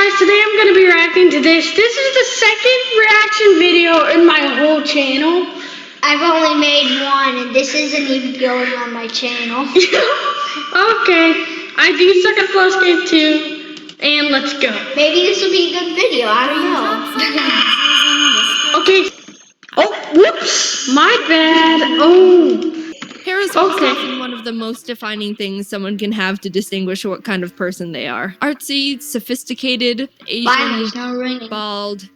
guys, today I'm going to be reacting to this. This is the second reaction video in my whole channel. I've only made one, and this isn't even going on my channel. Okay, I do suck at Plus Game too, and let's go. Maybe this will be a good video, I don't know. Okay. Oh, whoops, my bad. Oh. Hair is most often one of the most defining things someone can have to distinguish what kind of person they are. Artsy, sophisticated, Asian, bald.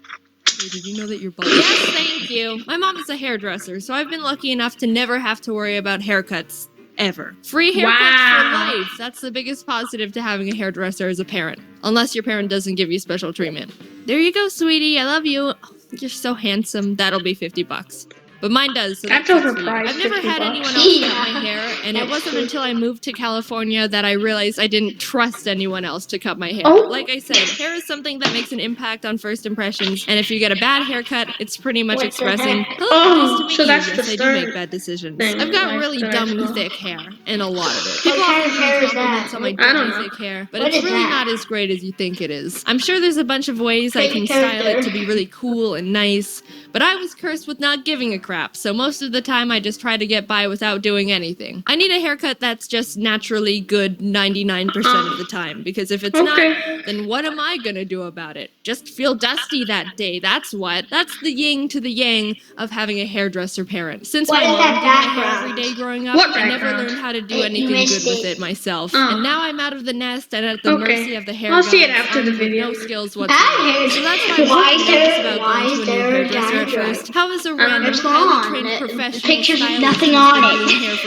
Wait, did you know that you're bald? Yes, thank you. My mom is a hairdresser, so I've been lucky enough to never have to worry about haircuts. Ever. Free haircuts for life. That's the biggest positive to having a hairdresser as a parent. Unless your parent doesn't give you special treatment. There you go, sweetie. I love you. Oh, you're so handsome. That'll be $50. But mine does, so that's overpriced. I've never had anyone else cut my hair, and it wasn't until I moved to California that I realized I didn't trust anyone else to cut my hair. Like I said, hair is something that makes an impact on first impressions, and if you get a bad haircut, it's pretty much expressing, hello, nice to meet you. Yes, I do make bad decisions. I've got really dummy thick hair, and a lot of it. People often give compliments on my dummy thick hair, but it's really not as great as you think it is. I'm sure there's a bunch of ways I can style it to be really cool and nice, but I was cursed with not giving a crap, so most of the time I just try to get by without doing anything. I need a haircut that's just naturally good 99% of the time, because if it's not, then what am I gonna do about it? Just feel dusty that day, that's what. That's the yin to the yang of having a hairdresser parent. Since my mom did my hair every day growing up, I never learned how to do anything good with it myself. And now I'm out of the nest and at the mercy of the hair gods. I'll see it after the video. No skills whatsoever. So that's why I'm nervous about going to a new hairdresser at first. How is a random, highly trained professional pictures with stylist nothing on it.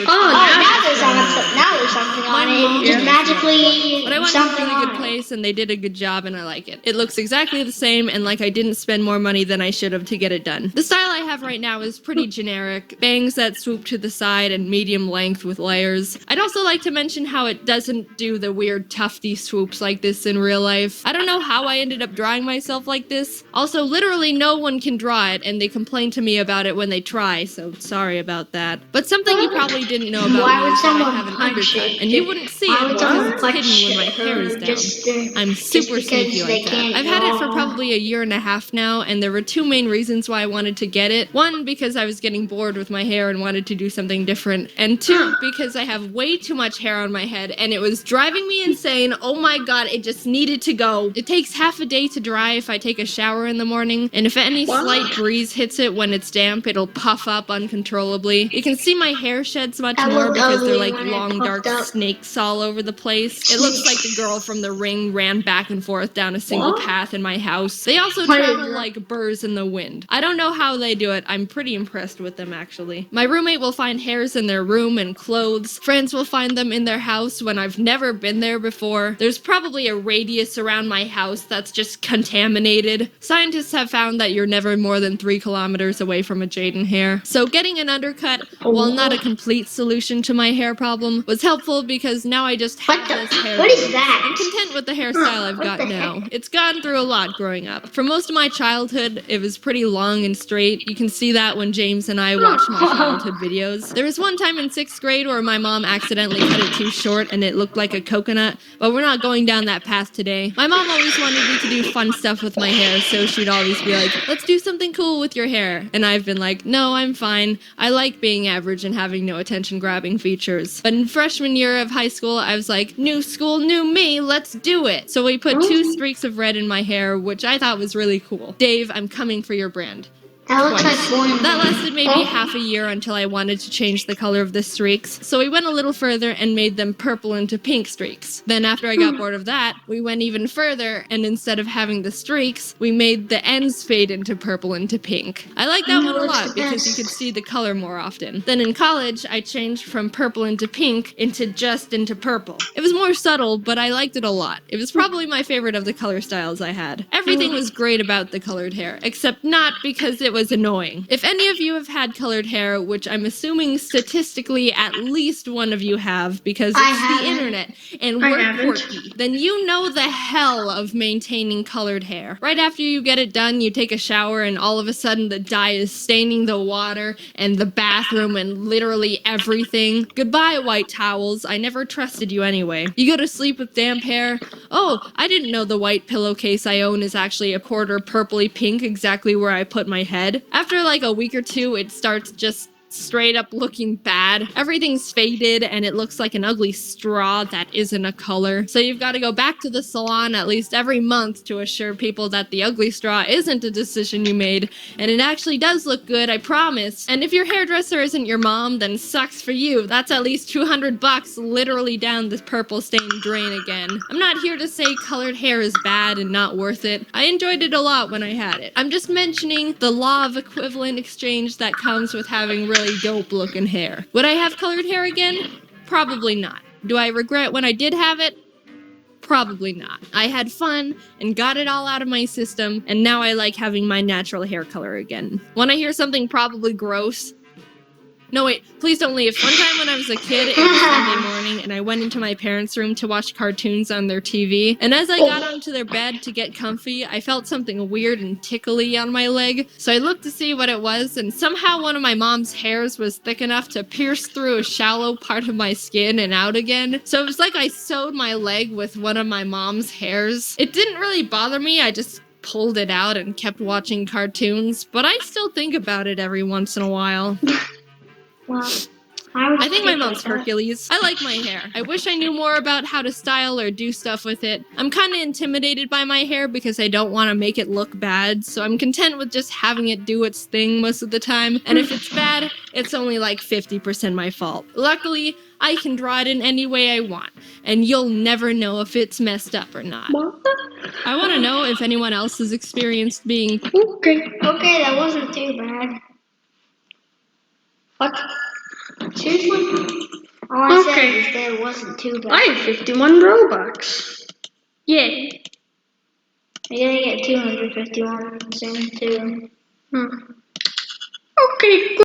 now there's something on it. Just magically But I went to a really good place and they did a good job and I like it. It looks exactly the same and like I didn't spend more money than I should have to get it done. The style I have right now is pretty generic. Bangs that swoop to the side and medium length with layers. I'd also like to mention how it doesn't do the weird tufty swoops like this in real life. I don't know how I ended up drawing myself like this. Also, literally no one can draw it and they complain to me about it when they try, so sorry about that. But something you probably didn't know about me is that I have an undercut, and you wouldn't see it because it's hidden when my hair is down. I'm super sneaky like that. I've had it for probably a year and a half now, and there were two main reasons why I wanted to get it. One, because I was getting bored with my hair and wanted to do something different, and two, because I have way too much hair on my head, and it was driving me insane. Oh my god, it just needed to go. It takes half a day to dry if I take a shower in the morning, and if any slight breeze hits it when it's damp, it'll puff up uncontrollably. You can see my hair sheds much more because they're like long dark snakes all over the place. It looks like the girl from The Ring ran back and forth down a single path in my house. They also travel like burrs in the wind. I don't know how they do it. I'm pretty impressed with them actually. My roommate will find hairs in their room and clothes. Friends will find them in their house when I've never been there before. There's probably a radius around my house that's just contaminated. Scientists have found that you're never more than 3 kilometers away from a Jaden hair. So getting an undercut, while not a complete solution to my hair problem, was helpful because now I just have this hair. What is that? I'm content with the hairstyle I've got now. It's gone through a lot growing up. For most of my childhood, it was pretty long and straight. You can see that when James and I watched my childhood videos. There was one time in 6th grade where my mom accidentally cut it too short and it looked like a coconut, but we're not going down that path today. My mom always wanted me to do fun stuff with my hair, so she'd always be like, let's do something cool with your hair. And I've been like, no, I'm fine. I like being average and having no attention-grabbing features. But in freshman year of high school, I was like, new school, new me, let's do it. So we put 2 streaks of red in my hair, which I thought was really cool. Dave, I'm coming for your brand. That looks like one. That lasted maybe half a year until I wanted to change the color of the streaks, so we went a little further and made them purple into pink streaks. Then after I got bored of that, we went even further, and instead of having the streaks, we made the ends fade into purple into pink. I like that one a lot because you could see the color more often. Then in college, I changed from purple into pink into purple. It was more subtle, but I liked it a lot. It was probably my favorite of the color styles I had. Everything was great about the colored hair, except not because it was annoying. If any of you have had colored hair, which I'm assuming statistically at least one of you have because I it's the haven't. internet and I we're haven't. quirky, then you know the hell of maintaining colored hair. Right after you get it done, you take a shower and all of a sudden the dye is staining the water and the bathroom and literally everything. Goodbye, white towels. I never trusted you anyway. You go to sleep with damp hair. Oh, I didn't know the white pillowcase I own is actually a quarter purpley pink, exactly where I put my head. After like a week or two, it starts just straight up looking bad. Everything's faded and it looks like an ugly straw that isn't a color. So you've got to go back to the salon at least every month to assure people that the ugly straw isn't a decision you made and it actually does look good, I promise. And if your hairdresser isn't your mom, then sucks for you. That's at least $200 literally down this purple stained drain again. I'm not here to say colored hair is bad and not worth it. I enjoyed it a lot when I had it. I'm just mentioning the law of equivalent exchange that comes with having really dope looking hair. Would I have colored hair again? Probably not. Do I regret when I did have it? Probably not. I had fun and got it all out of my system, and now I like having my natural hair color again. When I hear something probably gross, no, wait, please don't leave. One time when I was a kid, it was Sunday morning, and I went into my parents' room to watch cartoons on their TV. And as I got onto their bed to get comfy, I felt something weird and tickly on my leg. So I looked to see what it was, and somehow one of my mom's hairs was thick enough to pierce through a shallow part of my skin and out again. So it was like I sewed my leg with one of my mom's hairs. It didn't really bother me, I just pulled it out and kept watching cartoons, but I still think about it every once in a while. Well, I think my mom's Hercules. I like my hair. I wish I knew more about how to style or do stuff with it. I'm kind of intimidated by my hair because I don't want to make it look bad, so I'm content with just having it do its thing most of the time. And if it's bad, it's only like 50% my fault. Luckily, I can draw it in any way I want, and you'll never know if it's messed up or not. I want to know if anyone else has experienced being Okay. Okay, that wasn't too bad. What? Seriously? All I said Okay. is that it wasn't too bad. I have 51 Robux. Yay. You're gonna get 251 soon too. Okay.